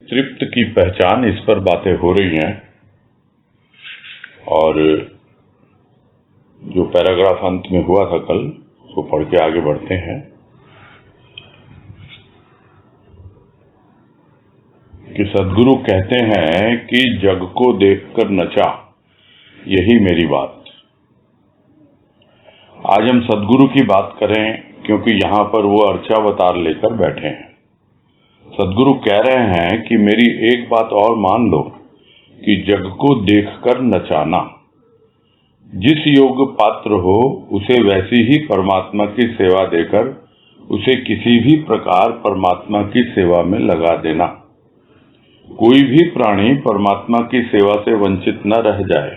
तृप्त की पहचान, इस पर बातें हो रही हैं। और जो पैराग्राफ अंत में हुआ था कल, उसको पढ़ के आगे बढ़ते हैं कि सद्गुरु कहते हैं कि जग को देखकर नचा, यही मेरी बात। आज हम सद्गुरु की बात करें, क्योंकि यहां पर वो अर्चावतार लेकर बैठे हैं। सद्गुरु कह रहे हैं कि मेरी एक बात और मान लो कि जग को देखकर नचाना, जिस योग्य पात्र हो उसे वैसी ही परमात्मा की सेवा देकर उसे किसी भी प्रकार परमात्मा की सेवा में लगा देना। कोई भी प्राणी परमात्मा की सेवा से वंचित न रह जाए।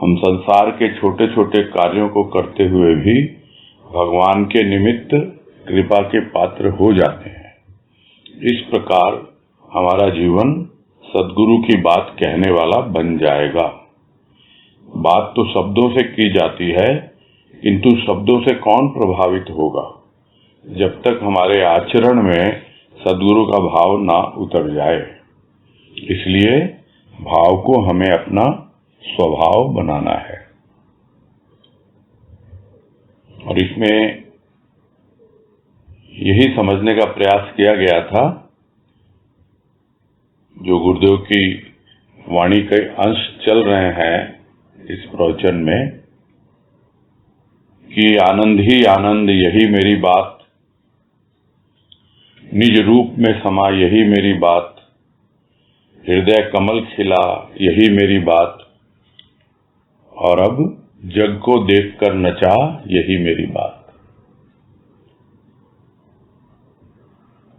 हम संसार के छोटे छोटे कार्यों को करते हुए भी भगवान के निमित्त कृपा के पात्र हो जाते हैं। इस प्रकार हमारा जीवन सद्गुरु की बात कहने वाला बन जाएगा। बात तो शब्दों से की जाती है, किंतु शब्दों से कौन प्रभावित होगा जब तक हमारे आचरण में सद्गुरु का भाव ना उतर जाए। इसलिए भाव को हमें अपना स्वभाव बनाना है। और इसमें यही समझने का प्रयास किया गया था, जो गुरुदेव की वाणी के अंश चल रहे हैं इस प्रवचन में, कि आनंद ही आनंद यही मेरी बात, निज रूप में समा यही मेरी बात, हृदय कमल खिला यही मेरी बात, और अब जग को देखकर नचा यही मेरी बात।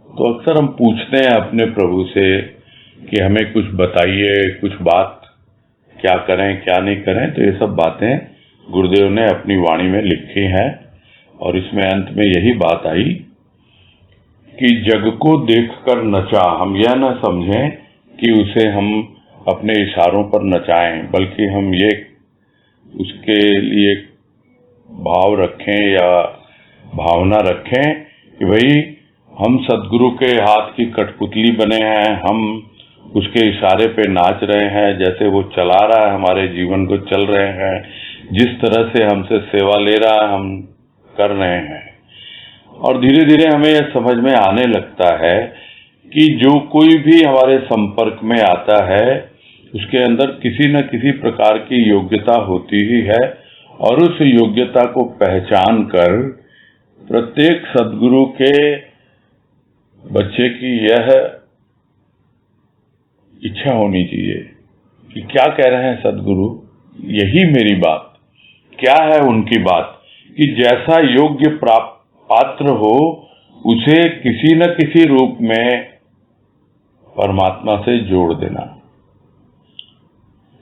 तो अक्सर हम पूछते हैं अपने प्रभु से कि हमें कुछ बताइए, कुछ बात क्या करें क्या नहीं करें। तो ये सब बातें गुरुदेव ने अपनी वाणी में लिखी हैं, और इसमें अंत में यही बात आई कि जग को देखकर नचा। हम यह न समझें कि उसे हम अपने इशारों पर नचाएं, बल्कि हम ये उसके लिए भाव रखें या भावना रखें कि भाई हम सद्गुरु के हाथ की कठपुतली बने हैं, हम उसके इशारे पे नाच रहे हैं, जैसे वो चला रहा है हमारे जीवन को, चल रहे हैं, जिस तरह से हमसे सेवा ले रहा है हम कर रहे हैं। और धीरे धीरे हमें यह समझ में आने लगता है कि जो कोई भी हमारे संपर्क में आता है उसके अंदर किसी न किसी प्रकार की योग्यता होती ही है, और उस योग्यता को पहचान कर प्रत्येक सद्गुरु के बच्चे की यह इच्छा होनी चाहिए कि क्या कह रहे हैं सद्गुरु, यही मेरी बात। क्या है उनकी बात? कि जैसा योग्य पात्र हो उसे किसी न किसी रूप में परमात्मा से जोड़ देना।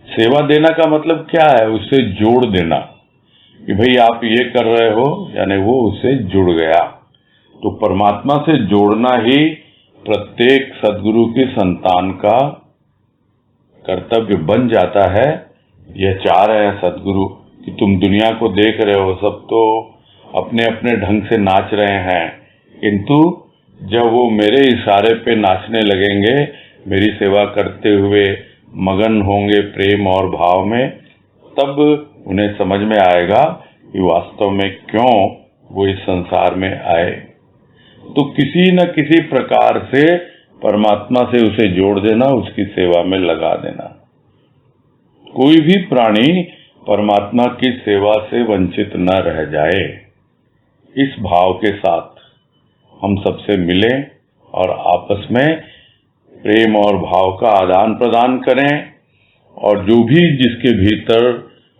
सेवा देना का मतलब क्या है? उससे जोड़ देना कि भाई आप ये कर रहे हो, यानी वो उससे जुड़ गया। तो परमात्मा से जोड़ना ही प्रत्येक सद्गुरु की संतान का कर्तव्य बन जाता है। यह चाह रहे हैं सद्गुरु कि तुम दुनिया को देख रहे हो, सब तो अपने अपने ढंग से नाच रहे हैं, किंतु जब वो मेरे इशारे पे नाचने लगेंगे, मेरी सेवा करते हुए मगन होंगे प्रेम और भाव में, तब उन्हें समझ में आएगा कि वास्तव में क्यों वो इस संसार में आए। तो किसी न किसी प्रकार से परमात्मा से उसे जोड़ देना, उसकी सेवा में लगा देना। कोई भी प्राणी परमात्मा की सेवा से वंचित न रह जाए, इस भाव के साथ हम सबसे मिलें और आपस में प्रेम और भाव का आदान प्रदान करें, और जो भी जिसके भीतर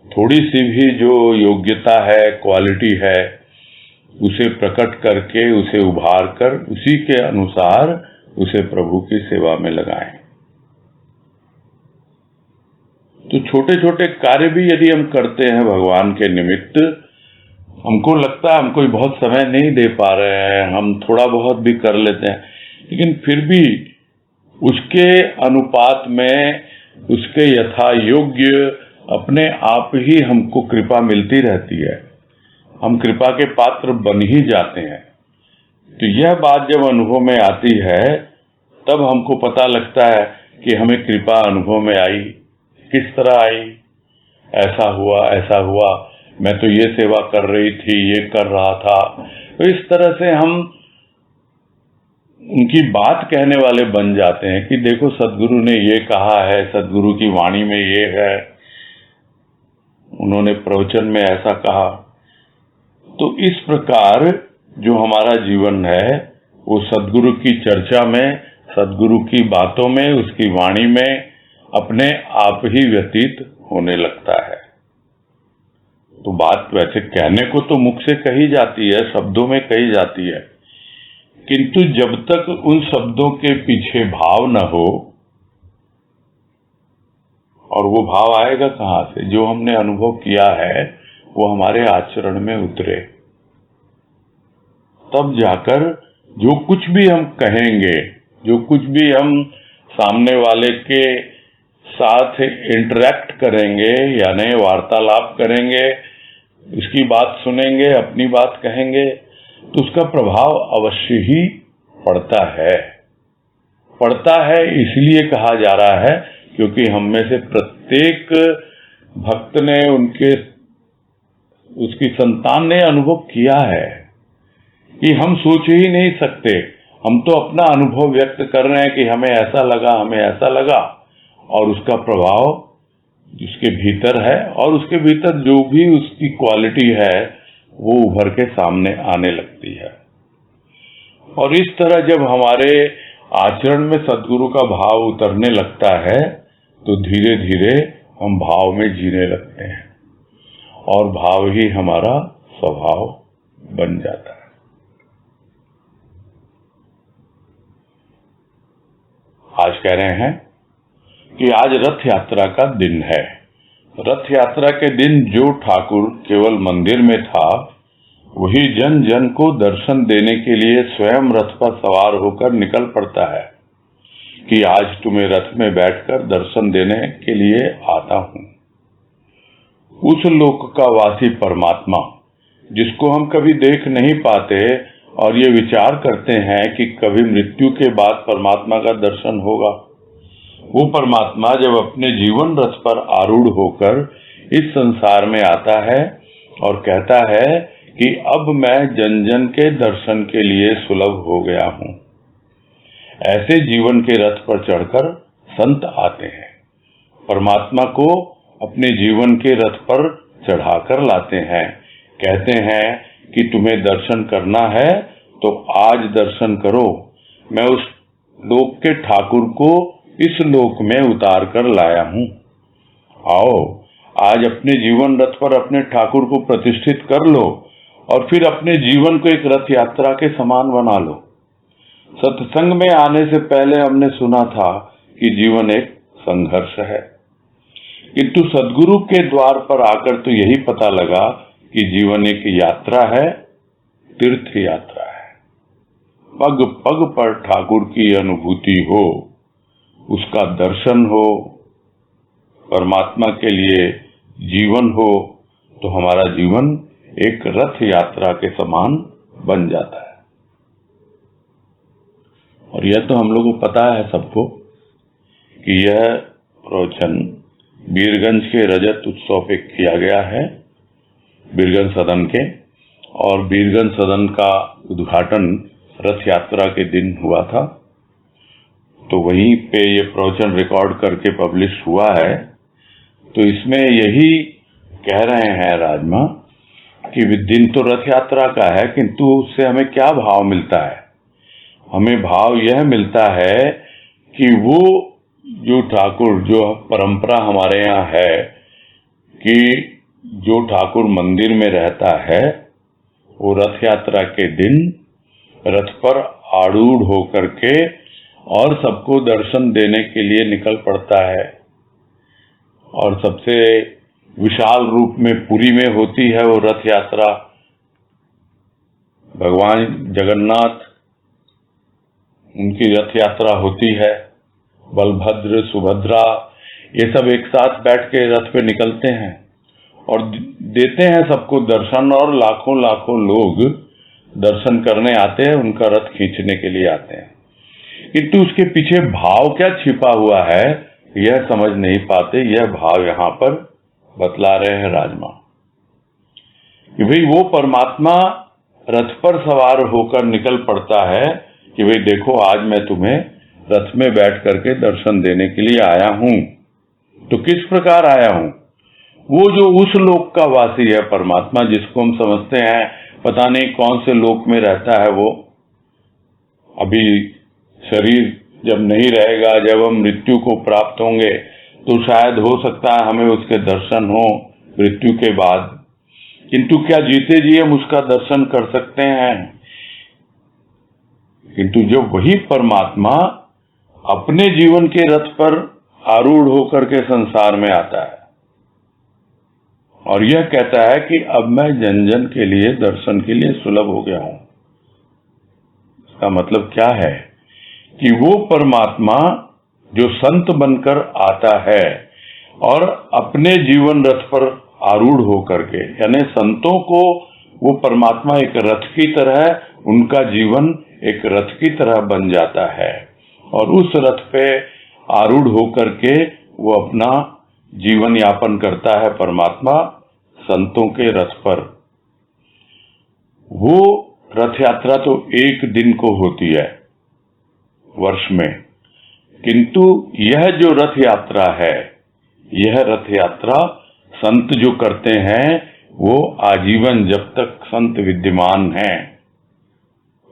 थोड़ी सी भी जो योग्यता है, क्वालिटी है, उसे प्रकट करके, उसे उभार कर, उसी के अनुसार उसे प्रभु की सेवा में लगाएं। तो छोटे छोटे कार्य भी यदि हम करते हैं भगवान के निमित्त, हमको लगता है हम कोई बहुत समय नहीं दे पा रहे हैं, हम थोड़ा बहुत भी कर लेते हैं, लेकिन फिर भी उसके अनुपात में, उसके यथा योग्य अपने आप ही हमको कृपा मिलती रहती है। हम कृपा के पात्र बन ही जाते हैं। तो यह बात जब अनुभव में आती है, तब हमको पता लगता है कि हमें कृपा अनुभव में आई। किस तरह आई? ऐसा हुआ, मैं तो ये सेवा कर रही थी, ये कर रहा था। तो इस तरह से हम उनकी बात कहने वाले बन जाते हैं कि देखो सदगुरु ने ये कहा है, सदगुरु की वाणी में ये है, उन्होंने प्रवचन में ऐसा कहा। तो इस प्रकार जो हमारा जीवन है वो सदगुरु की चर्चा में, सदगुरु की बातों में, उसकी वाणी में अपने आप ही व्यतीत होने लगता है। तो बात वैसे कहने को तो मुख से कही जाती है, शब्दों में कही जाती है, किंतु जब तक उन शब्दों के पीछे भाव न हो, और वो भाव आएगा कहां से? जो हमने अनुभव किया है वो हमारे आचरण में उतरे, तब जाकर जो कुछ भी हम कहेंगे, जो कुछ भी हम सामने वाले के साथ इंटरेक्ट करेंगे, यानी वार्तालाप करेंगे, उसकी बात सुनेंगे, अपनी बात कहेंगे, तो उसका प्रभाव अवश्य ही पड़ता है। इसलिए कहा जा रहा है क्योंकि हम में से प्रत्येक भक्त ने उसकी संतान ने अनुभव किया है कि हम सोच ही नहीं सकते। हम तो अपना अनुभव व्यक्त कर रहे हैं कि हमें ऐसा लगा, और उसका प्रभाव जिसके भीतर है, और उसके भीतर जो भी उसकी क्वालिटी है वो उभर के सामने आने लगती है। और इस तरह जब हमारे आचरण में सद्गुरु का भाव उतरने लगता है तो धीरे धीरे हम भाव में जीने लगते हैं, और भाव ही हमारा स्वभाव बन जाता है। आज कह रहे हैं कि आज रथ यात्रा का दिन है। रथ यात्रा के दिन जो ठाकुर केवल मंदिर में था, वही जन जन को दर्शन देने के लिए स्वयं रथ पर सवार होकर निकल पड़ता है कि आज तुम्हें रथ में बैठकर दर्शन देने के लिए आता हूं। उस लोक का वासी परमात्मा, जिसको हम कभी देख नहीं पाते और ये विचार करते हैं कि कभी मृत्यु के बाद परमात्मा का दर्शन होगा, वो परमात्मा जब अपने जीवन रथ पर आरूढ़ होकर इस संसार में आता है और कहता है कि अब मैं जन जन के दर्शन के लिए सुलभ हो गया हूं, ऐसे जीवन के रथ पर चढ़कर संत आते हैं, परमात्मा को अपने जीवन के रथ पर चढ़ाकर लाते हैं, कहते हैं कि तुम्हें दर्शन करना है तो आज दर्शन करो, मैं उस लोक के ठाकुर को इस लोक में उतार कर लाया हूं। आओ आज अपने जीवन रथ पर अपने ठाकुर को प्रतिष्ठित कर लो और फिर अपने जीवन को एक रथ यात्रा के समान बना लो। सत्संग में आने से पहले हमने सुना था कि जीवन एक संघर्ष है, किंतु सद्गुरु के द्वार पर आकर तो यही पता लगा कि जीवन एक यात्रा है, तीर्थ यात्रा है। पग पग पर ठाकुर की अनुभूति हो, उसका दर्शन हो, परमात्मा के लिए जीवन हो, तो हमारा जीवन एक रथ यात्रा के समान बन जाता है। और यह तो हम लोगों को पता है सबको कि यह प्रवचन बीरगंज के रजत उत्सव पे किया गया है, बीरगंज सदन के, और बीरगंज सदन का उद्घाटन रथ यात्रा के दिन हुआ था। तो वहीं पे ये प्रवचन रिकॉर्ड करके पब्लिश हुआ है। तो इसमें यही कह रहे हैं राजमा कि दिन तो रथ यात्रा का है, किंतु उससे हमें क्या भाव मिलता है? हमें भाव यह मिलता है कि वो जो ठाकुर, जो परंपरा हमारे यहाँ है कि जो ठाकुर मंदिर में रहता है वो रथ यात्रा के दिन रथ पर आरूढ़ होकर के और सबको दर्शन देने के लिए निकल पड़ता है। और सबसे विशाल रूप में पुरी में होती है वो रथ यात्रा। भगवान जगन्नाथ, उनकी रथ यात्रा होती है, बलभद्र सुभद्रा ये सब एक साथ बैठ के रथ पे निकलते हैं और देते हैं सबको दर्शन, और लाखों लाखों लोग दर्शन करने आते हैं, उनका रथ खींचने के लिए आते हैं। किंतु उसके पीछे भाव क्या छिपा हुआ है यह समझ नहीं पाते। यह भाव यहां पर बतला रहे हैं राजमा कि भाई वो परमात्मा रथ पर सवार होकर निकल पड़ता है कि भाई देखो आज मैं तुम्हें रथ में बैठ करके दर्शन देने के लिए आया हूं। तो किस प्रकार आया हूं? वो जो उस लोक का वासी है परमात्मा, जिसको हम समझते हैं पता नहीं कौन से लोक में रहता है वो, अभी शरीर जब नहीं रहेगा, जब हम मृत्यु को प्राप्त होंगे तो शायद हो सकता है हमें उसके दर्शन हो मृत्यु के बाद। किंतु क्या जीते जी हम उसका दर्शन कर सकते हैं? किंतु जब वही परमात्मा अपने जीवन के रथ पर आरूढ़ होकर के संसार में आता है और यह कहता है कि अब मैं जन जन के लिए दर्शन के लिए सुलभ हो गया हूं, इसका मतलब क्या है कि वो परमात्मा जो संत बनकर आता है और अपने जीवन रथ पर आरूढ़ होकर के, यानी संतों को वो परमात्मा एक रथ की तरह, उनका जीवन एक रथ की तरह बन जाता है और उस रथ पे आरूढ़ होकर के वो अपना जीवन यापन करता है परमात्मा संतों के रथ पर। वो रथ यात्रा तो एक दिन को होती है वर्ष में, किंतु यह जो रथ यात्रा है, यह रथ यात्रा संत जो करते हैं वो आजीवन, जब तक संत विद्यमान हैं,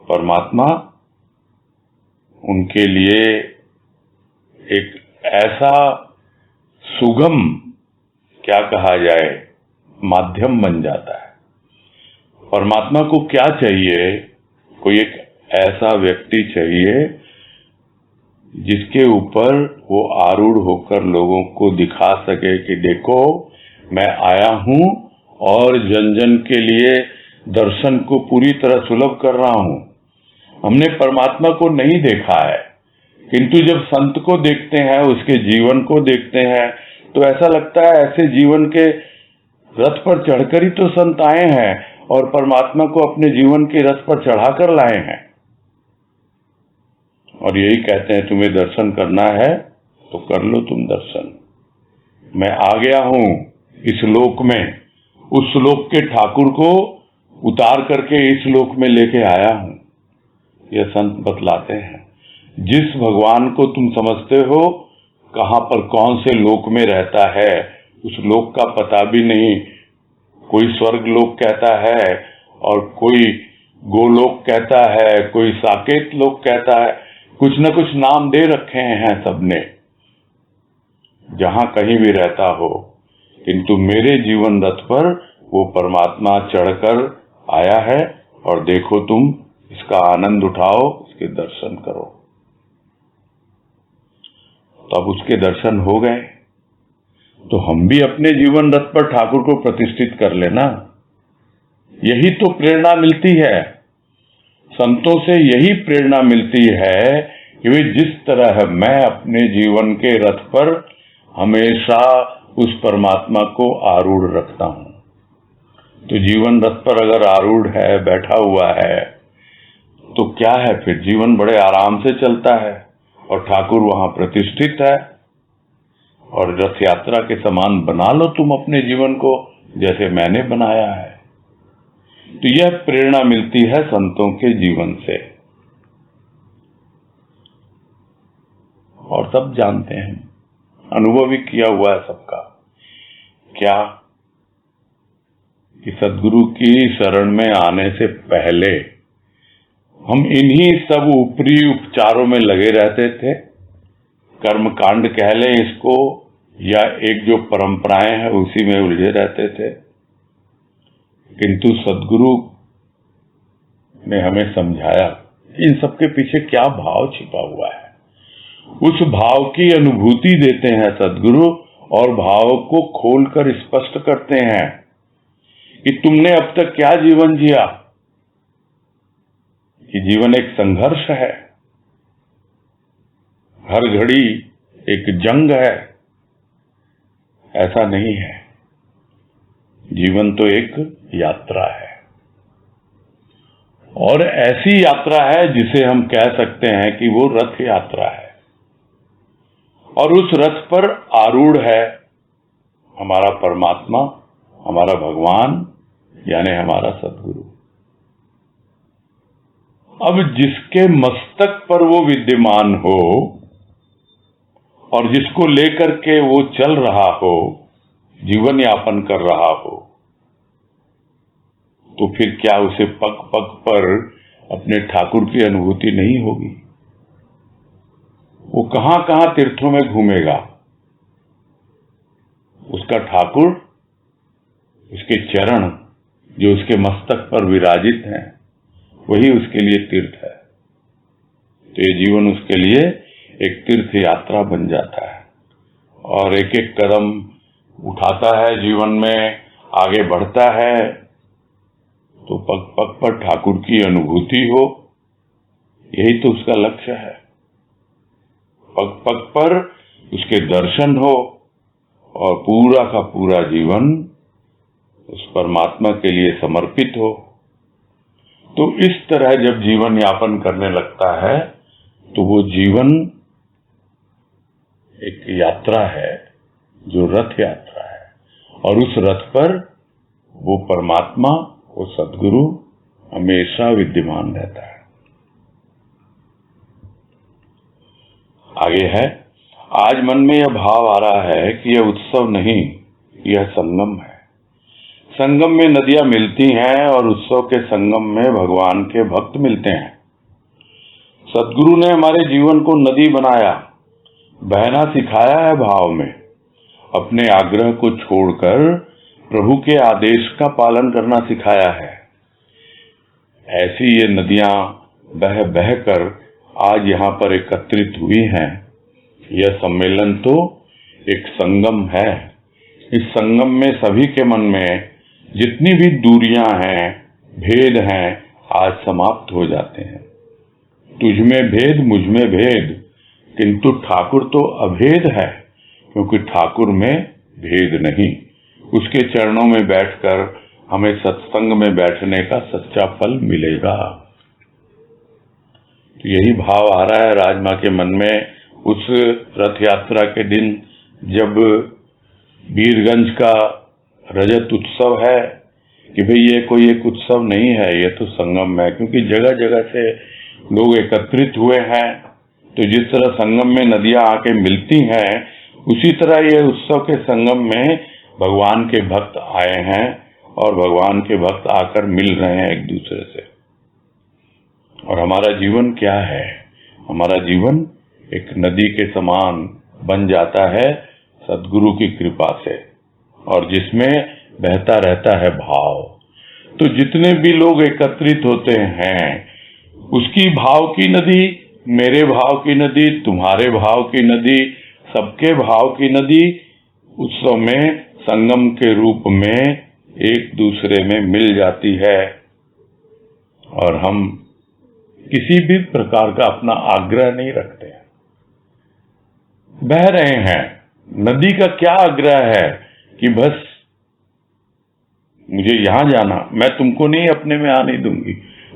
परमात्मा उनके लिए एक ऐसा सुगम, क्या कहा जाए, माध्यम बन जाता है। परमात्मा को क्या चाहिए? कोई एक ऐसा व्यक्ति चाहिए जिसके ऊपर वो आरूढ़ होकर लोगों को दिखा सके कि देखो मैं आया हूं और जन जन के लिए दर्शन को पूरी तरह सुलभ कर रहा हूं। हमने परमात्मा को नहीं देखा है, किंतु जब संत को देखते हैं, उसके जीवन को देखते हैं, तो ऐसा लगता है ऐसे जीवन के रथ पर चढ़कर ही तो संत आए हैं और परमात्मा को अपने जीवन के रथ पर चढ़ाकर लाए हैं। और यही कहते हैं तुम्हें दर्शन करना है तो कर लो तुम दर्शन। मैं आ गया हूं इस लोक में, उस लोक के ठाकुर को उतार करके इस लोक में लेके आया हूं, यह संत बतलाते हैं। जिस भगवान को तुम समझते हो कहां पर कौन से लोक में रहता है, उस लोक का पता भी नहीं। कोई स्वर्ग लोक कहता है और कोई गोलोक कहता है, कोई साकेत लोक कहता है, कुछ न कुछ नाम दे रखे हैं सबने, जहां कहीं भी रहता हो। किंतु मेरे जीवन रथ पर वो परमात्मा चढ़कर आया है और देखो तुम इसका आनंद उठाओ, इसके दर्शन करो। तो अब उसके दर्शन हो गए तो हम भी अपने जीवन रथ पर ठाकुर को प्रतिष्ठित कर लेना। यही तो प्रेरणा मिलती है संतों से, यही प्रेरणा मिलती है कि वे जिस तरह मैं अपने जीवन के रथ पर हमेशा उस परमात्मा को आरूढ़ रखता हूं। तो जीवन रथ पर अगर आरूढ़ है, बैठा हुआ है, तो क्या है फिर, जीवन बड़े आराम से चलता है और ठाकुर वहां प्रतिष्ठित है। और रथ यात्रा के समान बना लो तुम अपने जीवन को जैसे मैंने बनाया है। तो यह प्रेरणा मिलती है संतों के जीवन से। और सब जानते हैं, अनुभव भी किया हुआ है सबका, क्या कि सदगुरु की शरण में आने से पहले हम इन्हीं सब ऊपरी उपचारों में लगे रहते थे। कर्मकांड कह लें इसको, या एक जो परंपराएं हैं उसी में उलझे रहते थे। किंतु सदगुरु ने हमें समझाया इन सबके पीछे क्या भाव छिपा हुआ है। उस भाव की अनुभूति देते हैं सदगुरु और भाव को खोलकर स्पष्ट करते हैं कि तुमने अब तक क्या जीवन जिया, कि जीवन एक संघर्ष है, हर घड़ी एक जंग है। ऐसा नहीं है, जीवन तो एक यात्रा है और ऐसी यात्रा है जिसे हम कह सकते हैं कि वो रथ यात्रा है, और उस रथ पर आरूढ़ है हमारा परमात्मा, हमारा भगवान, यानी हमारा सद्गुरु। अब जिसके मस्तक पर वो विद्यमान हो और जिसको लेकर के वो चल रहा हो, जीवन यापन कर रहा हो, तो फिर क्या उसे पग पग पर अपने ठाकुर की अनुभूति नहीं होगी? वो कहां कहां तीर्थों में घूमेगा, उसका ठाकुर, उसके चरण जो उसके मस्तक पर विराजित हैं, वही उसके लिए तीर्थ है। तो ये जीवन उसके लिए एक तीर्थ यात्रा बन जाता है, और एक एक कदम उठाता है जीवन में, आगे बढ़ता है, तो पग पग पर ठाकुर की अनुभूति हो, यही तो उसका लक्ष्य है। पग पग पर उसके दर्शन हो और पूरा का पूरा जीवन उस परमात्मा के लिए समर्पित हो। तो इस तरह जब जीवन यापन करने लगता है तो वो जीवन एक यात्रा है जो रथ यात्रा है, और उस रथ पर वो परमात्मा, वो सद्गुरु हमेशा विद्यमान रहता है। आगे है, आज मन में यह भाव आ रहा है कि यह उत्सव नहीं, यह संगम है। संगम में नदियां मिलती हैं और उत्सव के संगम में भगवान के भक्त मिलते हैं। सद्गुरु ने हमारे जीवन को नदी बनाया, बहना सिखाया है भाव में। अपने आग्रह को छोड़कर प्रभु के आदेश का पालन करना सिखाया है। ऐसी ये नदियां बह बह कर आज यहाँ पर एकत्रित हुई हैं। यह सम्मेलन तो एक संगम है। इस संगम में सभी के मन में जितनी भी दूरियां हैं, भेद हैं, आज समाप्त हो जाते हैं। तुझ में भेद, मुझ में भेद, किंतु ठाकुर तो अभेद है, क्योंकि ठाकुर में भेद नहीं। उसके चरणों में बैठकर हमें सत्संग में बैठने का सच्चा फल मिलेगा। तो यही भाव आ रहा है राजमा के मन में उस रथ यात्रा के दिन, जब वीरगंज का रजत उत्सव है, कि भाई ये कोई एक उत्सव नहीं है, ये तो संगम है। क्योंकि जगह जगह से लोग एकत्रित हुए हैं, तो जिस तरह संगम में नदियां आके मिलती हैं, उसी तरह ये उत्सव के संगम में भगवान के भक्त आए हैं और भगवान के भक्त आकर मिल रहे हैं एक दूसरे से। और हमारा जीवन क्या है? हमारा जीवन एक नदी के समान बन जाता है सद्गुरु की कृपा से, और जिसमें बहता रहता है भाव। तो जितने भी लोग एकत्रित होते हैं, उसकी भाव की नदी, मेरे भाव की नदी, तुम्हारे भाव की नदी, सबके भाव की नदी उत्सव में संगम के रूप में एक दूसरे में मिल जाती है। और हम किसी भी प्रकार का अपना आग्रह नहीं रखते हैं, बह रहे हैं। नदी का क्या आग्रह है कि बस मुझे यहां जाना, मैं तुमको नहीं अपने में आने दूंगी,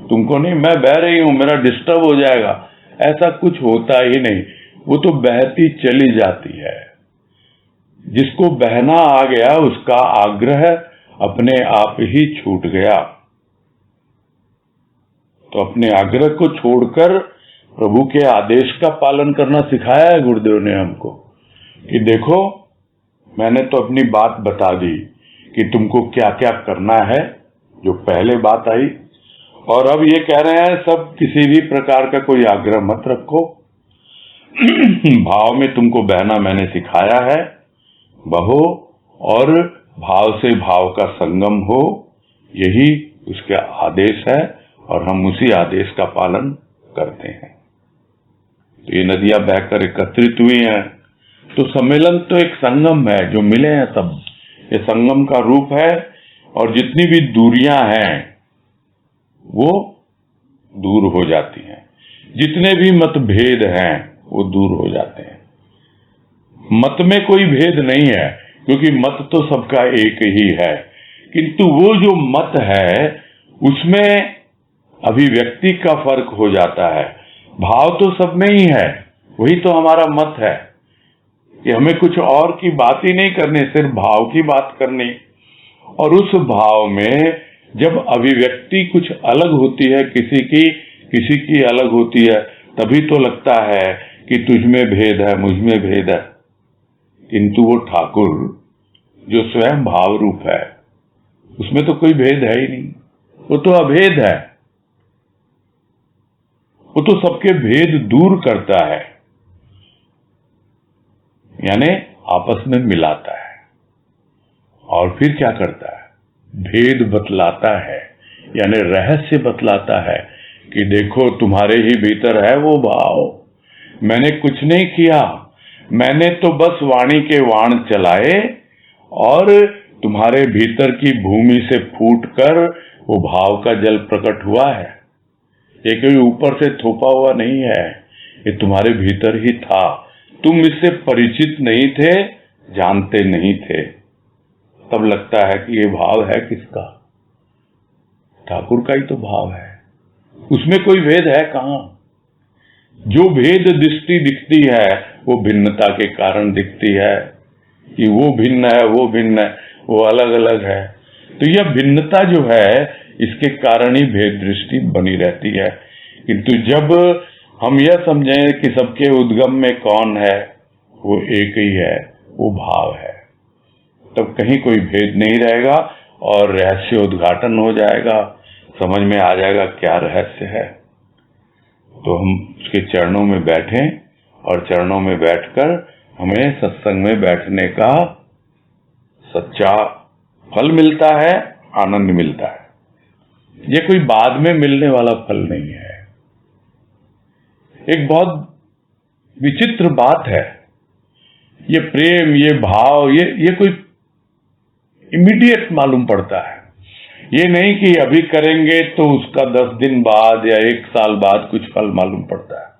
तुमको नहीं, मैं बह रही हूं, मेरा डिस्टर्ब हो जाएगा, ऐसा कुछ होता ही नहीं। वो तो बहती चली जाती है। जिसको बहना आ गया उसका आग्रह अपने आप ही छूट गया। तो अपने आग्रह को छोड़कर प्रभु के आदेश का पालन करना सिखाया है गुरुदेव ने हमको, कि देखो मैंने तो अपनी बात बता दी कि तुमको क्या क्या करना है, जो पहले बात आई, और अब ये कह रहे हैं सब किसी भी प्रकार का कोई आग्रह मत रखो। भाव में तुमको बहना मैंने सिखाया है, बहो और भाव से भाव का संगम हो, यही उसका आदेश है और हम उसी आदेश का पालन करते हैं। तो ये नदियां बहकर एकत्रित हुई हैं, तो सम्मेलन तो एक संगम है, जो मिले हैं सब, ये संगम का रूप है। और जितनी भी दूरियां हैं वो दूर हो जाती हैं, जितने भी मतभेद हैं वो दूर हो जाते हैं। मत में कोई भेद नहीं है, क्योंकि मत तो सबका एक ही है, किंतु वो जो मत है उसमें अभिव्यक्ति का फर्क हो जाता है। भाव तो सब में ही है, वही तो हमारा मत है कि हमें कुछ और की बात ही नहीं करनी, सिर्फ भाव की बात करनी। और उस भाव में जब अभिव्यक्ति कुछ अलग होती है, किसी की अलग होती है, तभी तो लगता है कि तुझ में भेद है, मुझ में भेद है। किंतु वो ठाकुर जो स्वयं भाव रूप है, उसमें तो कोई भेद है ही नहीं, वो तो अभेद है। वो तो सबके भेद दूर करता है, यानी आपस में मिलाता है। और फिर क्या करता है? भेद बतलाता है, यानी रहस्य बतलाता है कि देखो तुम्हारे ही भीतर है वो भाव। मैंने कुछ नहीं किया, मैंने तो बस वाणी के वाण चलाए और तुम्हारे भीतर की भूमि से फूटकर वो भाव का जल प्रकट हुआ है। ये कोई ऊपर से थोपा हुआ नहीं है, ये तुम्हारे भीतर ही था। तुम इससे परिचित नहीं थे, जानते नहीं थे। तब लगता है कि ये भाव है किसका? ठाकुर का ही तो भाव है, उसमें कोई भेद है कहां? जो भेद दृष्टि दिखती है वो भिन्नता के कारण दिखती है कि वो भिन्न है, वो भिन्न है, वो अलग अलग है। तो यह भिन्नता जो है, इसके कारण ही भेद दृष्टि बनी रहती है। किंतु जब हम यह समझें कि सबके उद्गम में कौन है, वो एक ही है, वो भाव है, तब कहीं कोई भेद नहीं रहेगा और रहस्य उद्घाटन हो जाएगा, समझ में आ जाएगा क्या रहस्य है। तो हम उसके चरणों में बैठें और चरणों में बैठकर हमें सत्संग में बैठने का सच्चा फल मिलता है, आनंद मिलता है। ये कोई बाद में मिलने वाला फल नहीं है। एक बहुत विचित्र बात है, ये प्रेम, ये भाव, ये कोई इमीडिएट मालूम पड़ता है। ये नहीं कि अभी करेंगे तो उसका 10 दिन बाद या 1 साल बाद कुछ फल मालूम पड़ता है।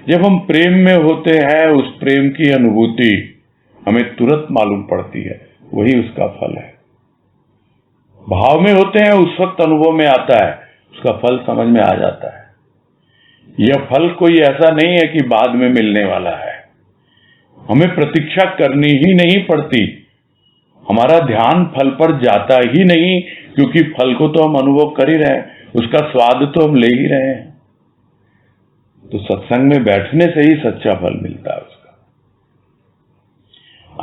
जब हम प्रेम में होते हैं, उस प्रेम की अनुभूति हमें तुरंत मालूम पड़ती है, वही उसका फल है। भाव में होते हैं, उस वक्त अनुभव में आता है, उसका फल समझ में आ जाता है। यह फल कोई ऐसा नहीं है कि बाद में मिलने वाला है। हमें प्रतीक्षा करनी ही नहीं पड़ती, हमारा ध्यान फल पर जाता ही नहीं, क्योंकि फल को तो हम अनुभव कर ही रहे हैं, उसका स्वाद तो हम ले ही रहे हैं। तो सत्संग में बैठने से ही सच्चा फल मिलता है उसका।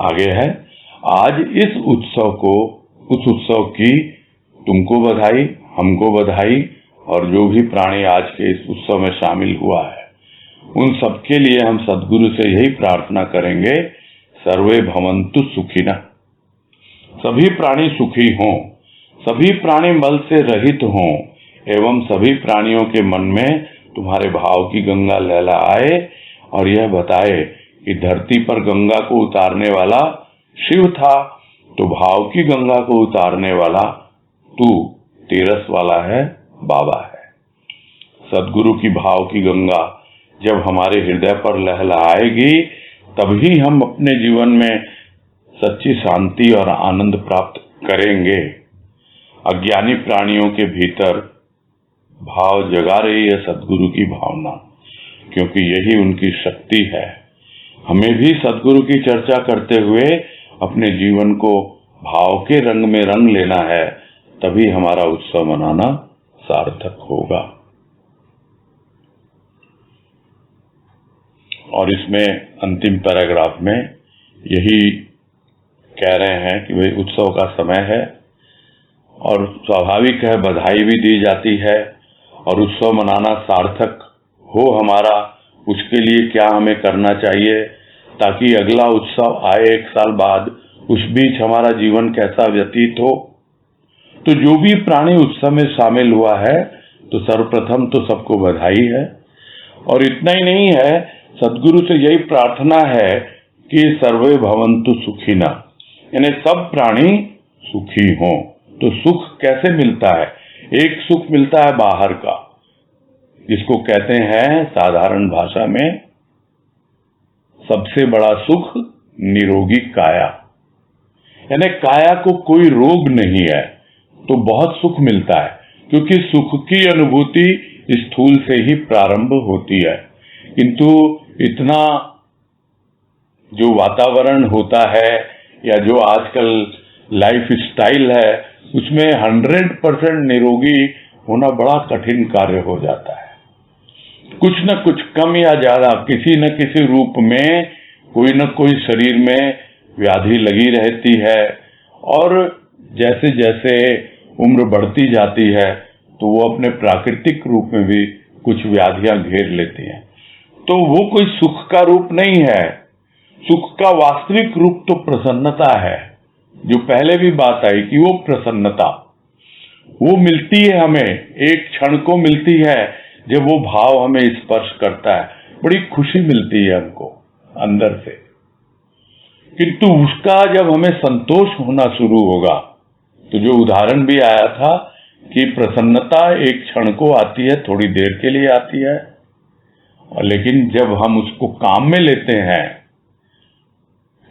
आगे है, आज इस उत्सव को, उस उत्सव की तुमको बधाई, हमको बधाई, और जो भी प्राणी आज के इस उत्सव में शामिल हुआ है, उन सबके लिए हम सद्गुरु से यही प्रार्थना करेंगे, सर्वे भवन्तु सुखिनः। सभी प्राणी सुखी हों, सभी प्राणी मल से रहित हों, एवं सभी प्राणियों के मन में तुम्हारे भाव की गंगा लहलाए और यह बताए कि धरती पर गंगा को उतारने वाला शिव था, तो भाव की गंगा को उतारने वाला तू तेरस वाला है, बाबा है। सद्गुरु की भाव की गंगा जब हमारे हृदय पर लहलाएगी, तभी हम अपने जीवन में सच्ची शांति और आनंद प्राप्त करेंगे। अज्ञानी प्राणियों के भीतर भाव जगा रही है सद्गुरु की भावना, क्योंकि यही उनकी शक्ति है। हमें भी सद्गुरु की चर्चा करते हुए अपने जीवन को भाव के रंग में रंग लेना है, तभी हमारा उत्सव मनाना सार्थक होगा। और इसमें अंतिम पैराग्राफ में यही कह रहे हैं कि भाई उत्सव का समय है और स्वाभाविक है, बधाई भी दी जाती है, और उत्सव मनाना सार्थक हो हमारा, उसके लिए क्या हमें करना चाहिए ताकि अगला उत्सव आए 1 साल बाद, उस बीच हमारा जीवन कैसा व्यतीत हो। तो जो भी प्राणी उत्सव में शामिल हुआ है, तो सर्वप्रथम तो सबको बधाई है। और इतना ही नहीं है, सद्गुरु से यही प्रार्थना है कि सर्वे भवन्तु सुखिनः, यानी सब प्राणी सुखी हों। तो सुख कैसे मिलता है? एक सुख मिलता है बाहर का, जिसको कहते हैं साधारण भाषा में सबसे बड़ा सुख निरोगी काया, यानी काया को कोई रोग नहीं है, तो बहुत सुख मिलता है। क्योंकि सुख की अनुभूति स्थूल से ही प्रारंभ होती है, किंतु इतना जो वातावरण होता है या जो आजकल लाइफ स्टाइल है, उसमें 100% निरोगी होना बड़ा कठिन कार्य हो जाता है। कुछ न कुछ कम या ज्यादा किसी न किसी रूप में कोई न कोई शरीर में व्याधि लगी रहती है, और जैसे जैसे उम्र बढ़ती जाती है तो वो अपने प्राकृतिक रूप में भी कुछ व्याधियां घेर लेती हैं। तो वो कोई सुख का रूप नहीं है। सुख का वास्तविक रूप तो प्रसन्नता है, जो पहले भी बात आई कि वो प्रसन्नता वो मिलती है हमें, एक क्षण को मिलती है जब वो भाव हमें स्पर्श करता है, बड़ी खुशी मिलती है हमको अंदर से। किंतु उसका जब हमें संतोष होना शुरू होगा, तो जो उदाहरण भी आया था कि प्रसन्नता एक क्षण को आती है, थोड़ी देर के लिए आती है, और लेकिन जब हम उसको काम में लेते हैं,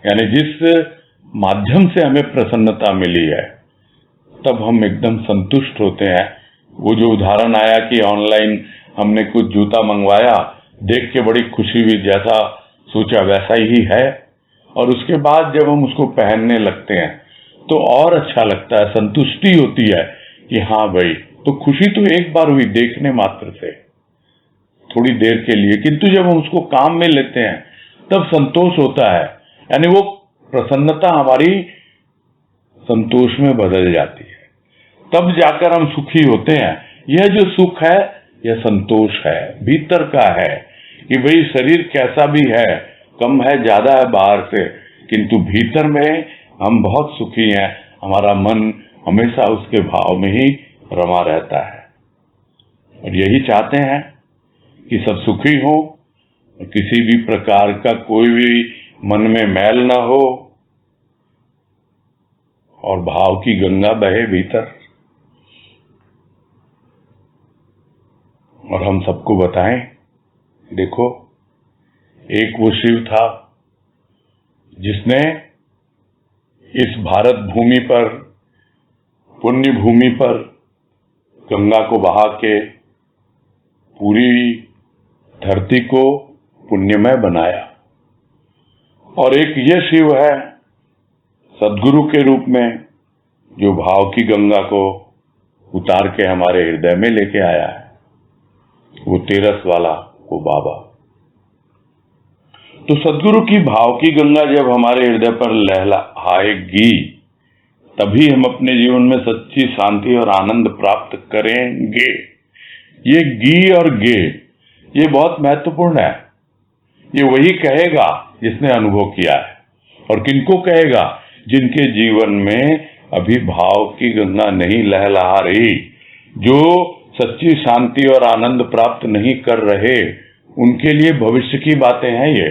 यानी जिस माध्यम से हमें प्रसन्नता मिली है, तब हम एकदम संतुष्ट होते हैं। वो जो उदाहरण आया कि ऑनलाइन हमने कुछ जूता मंगवाया, देख के बड़ी खुशी हुई, जैसा सोचा वैसा ही है, और उसके बाद जब हम उसको पहनने लगते हैं तो और अच्छा लगता है, संतुष्टि होती है कि हाँ भाई, तो खुशी तो एक बार हुई देखने मात्र से, थोड़ी देर के लिए, किंतु जब हम उसको काम में लेते हैं तब संतोष होता है, यानी वो प्रसन्नता हमारी संतोष में बदल जाती है, तब जाकर हम सुखी होते हैं। यह जो सुख है यह संतोष है, भीतर का है, कि भाई शरीर कैसा भी है, कम है ज्यादा है बाहर से, किंतु भीतर में हम बहुत सुखी हैं, हमारा मन हमेशा उसके भाव में ही रमा रहता है। और यही चाहते हैं कि सब सुखी हो, किसी भी प्रकार का कोई भी मन में मैल ना हो, और भाव की गंगा बहे भीतर। और हम सबको बताएं, देखो एक वो शिव था जिसने इस भारत भूमि पर, पुण्य भूमि पर गंगा को बहा के पूरी धरती को पुण्यमय बनाया। और एक ये शिव है सद्गुरु के रूप में, जो भाव की गंगा को उतार के हमारे हृदय में लेके आया है, वो तेरस वाला वो बाबा। तो सद्गुरु की भाव की गंगा जब हमारे हृदय पर लहराएगी, तभी हम अपने जीवन में सच्ची शांति और आनंद प्राप्त करेंगे। ये गी और गे ये बहुत महत्वपूर्ण है। ये वही कहेगा जिसने अनुभव किया है, और किनको कहेगा? जिनके जीवन में अभी भाव की गंगा नहीं लहरा रही, जो सच्ची शांति और आनंद प्राप्त नहीं कर रहे, उनके लिए भविष्य की बातें हैं ये।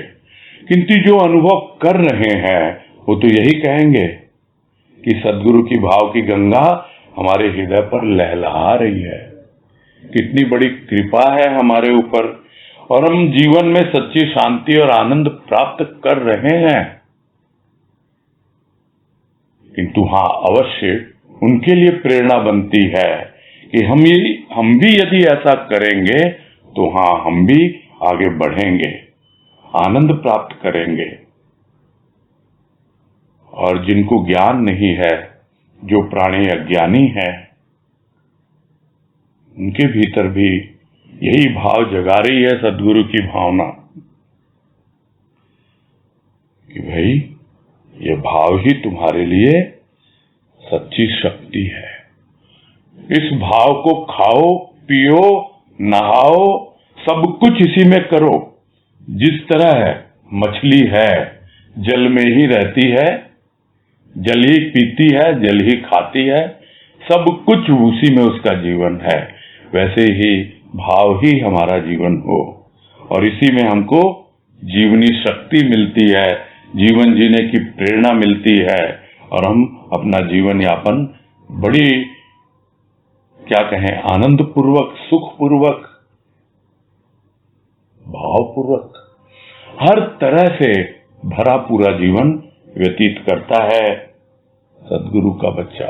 किंतु जो अनुभव कर रहे हैं वो तो यही कहेंगे कि सद्गुरु की भाव की गंगा हमारे हृदय पर लहरा रही है। कितनी बड़ी कृपा है हमारे ऊपर, और हम जीवन में सच्ची शांति और आनंद प्राप्त कर रहे हैं। किंतु हाँ, अवश्य उनके लिए प्रेरणा बनती है कि हम भी यदि ऐसा करेंगे तो हाँ, हम भी आगे बढ़ेंगे, आनंद प्राप्त करेंगे। और जिनको ज्ञान नहीं है, जो प्राणी अज्ञानी है, उनके भीतर भी यही भाव जगा रही है सद्गुरु की भावना कि भाई ये भाव ही तुम्हारे लिए सच्ची शक्ति है। इस भाव को खाओ, पियो, नहाओ, सब कुछ इसी में करो। जिस तरह है मछली है, जल में ही रहती है, जल ही पीती है, जल ही खाती है, सब कुछ उसी में उसका जीवन है। वैसे ही भाव ही हमारा जीवन हो, और इसी में हमको जीवनी शक्ति मिलती है, जीवन जीने की प्रेरणा मिलती है, और हम अपना जीवन यापन बड़ी क्या कहें, आनंद पूर्वक, सुख पूर्वक, भाव पूर्वक, हर तरह से भरा पूरा जीवन व्यतीत करता है सद्गुरु का बच्चा।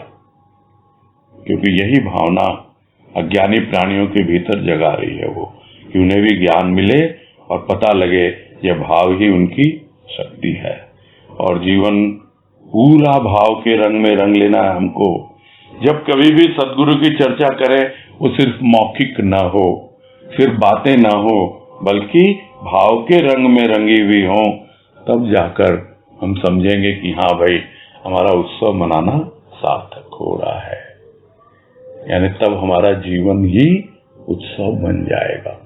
क्योंकि यही भावना अज्ञानी प्राणियों के भीतर जगा रही है वो, कि उन्हें भी ज्ञान मिले और पता लगे यह भाव ही उनकी शक्ति है। और जीवन पूरा भाव के रंग में रंग लेना है हमको। जब कभी भी सदगुरु की चर्चा करें वो सिर्फ मौखिक ना हो, सिर्फ बातें ना हो, बल्कि भाव के रंग में रंगी हुई हो, तब जाकर हम समझेंगे कि हाँ भाई हमारा उत्सव मनाना सार्थक हो रहा है। यानी तब हमारा जीवन ही उत्सव बन जाएगा।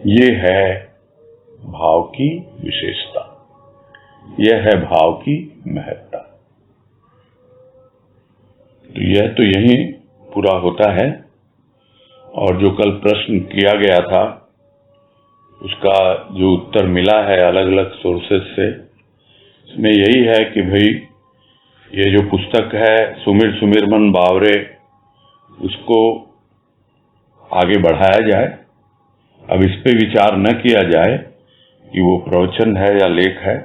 ये है भाव की विशेषता, यह है भाव की महत्ता। तो यह तो यही पूरा होता है। और जो कल प्रश्न किया गया था उसका जो उत्तर मिला है अलग अलग सोर्सेस से, इसमें यही है कि भाई ये जो पुस्तक है सुमिर सुमिर मन बावरे, उसको आगे बढ़ाया जाए। अब इस पे विचार न किया जाए कि वो प्रवचन है या लेख है,